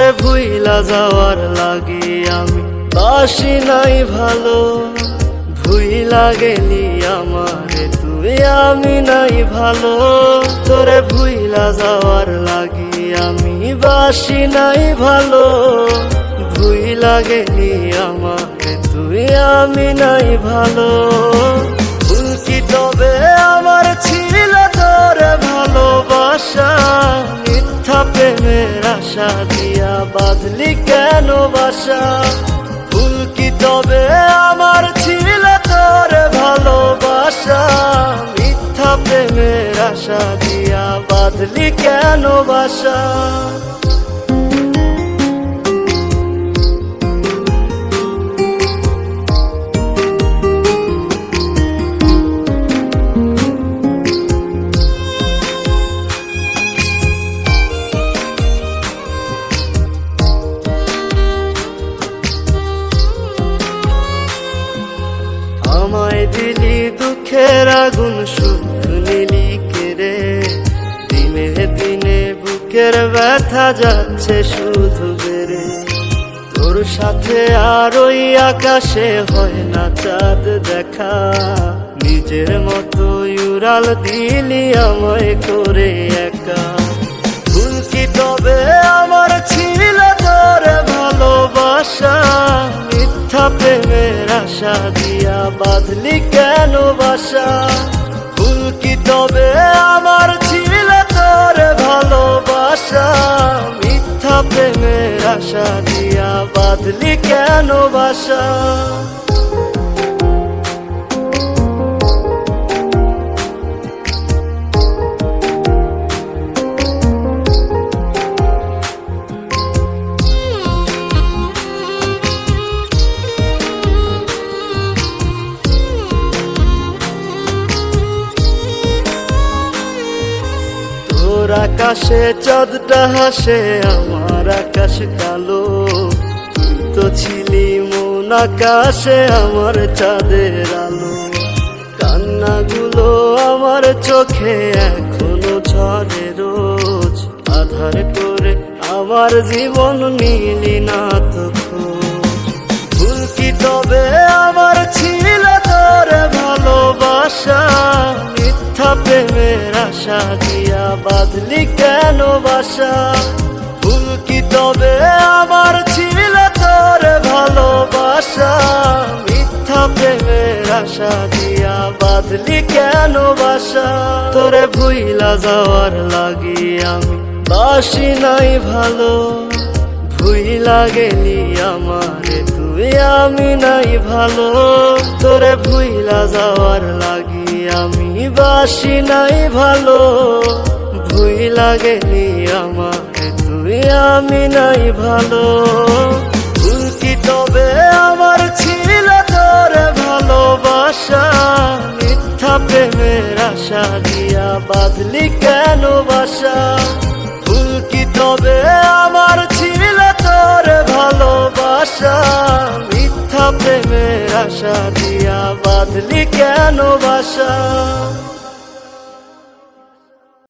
তোরে ভুইলা যাওয়ার লাগি আমি বাসি নাই ভালো। ভুইলা গেলি আমারে তুই আমি নাই ভালো। তোরে ভুইলা যাওয়ার লাগি আমি বাসি নাই ভালো। ভুইলা গেলি আমারে তুই আমি নাই ভালো। ভুল কি তবে আমার ছিল তোরে ভালোবাসা? মিথ্যা প্রেমের আশা দিয়া বাঁধলি কেন বাসা? ভুল কি তবে আমার ছিল তোরে ভালোবাসা? মিথ্যা প্রেমের আশা দিয়া বাঁধলি কেন বাসা? আমায় দিলি দুঃখের আগুন সুখ নিলি কেড়ে। দিনে দিনে বুকের ব্যথা যাচ্ছে শুধু বেড়ে। তোর সাথে আর ওই আকাশে হয় না চাঁদ দেখা। নিজের মতো উড়াল দিলি আমায় করে একা। ভুল কি তবে আমার ছিল তোরে ভালোবাসা? মিথ্যা প্রেমের আশা দিয়া বাঁধলি কেন বাসা? ভুল কি তবে আমার ছিল তোরে ভালোবাসা? মিথ্যা প্রেমের আশা দিয়া বাঁধলি কেন বাসা? তোর আকাশে চাঁদটা হাসে, আমার আকাশ কালো। তুই তো ছিলি মন আকাশে আমার চাঁদের আলো। কান্নাগুলো আমার চোখে এখনো ঝরে রোজ। আধার করে আমার জীবন নিলি না তো খোঁজ। ভুল কি তবে আমার ছিল তোরে ভালোবাসা? মিথ্যা প্রেমের আশা দিয়া বাঁধলি কেন বাসা? ভুল কি তবে আমার ছিল তোরে ভালোবাসা? মিথ্যা প্রেমের আশা দিয়া বাঁধলি কেন বাসা? তোরে ভুইলা যাওয়ার লাগি আমি বাসি নাই ভালো। ভুইলা গেলি আমারে তুই আমি নাই ভালো। তোরে ভুইলা যাওয়ার লাগি আমি বাসি নাই ভালো। ভুইলা গেলি আমারে তুই আমি নাই ভালো। ভুল কি তবে আমার ছিল তোরে ভালোবাসা? মিথ্যা প্রেমের আশা দিয়া বাঁধলি কেন বাসা? ভুল কি তবে আমার ছিল তোরে ভালোবাসা? মিথ্যা প্রেমের আশা দিয়া বাঁধলি কেন বাসা?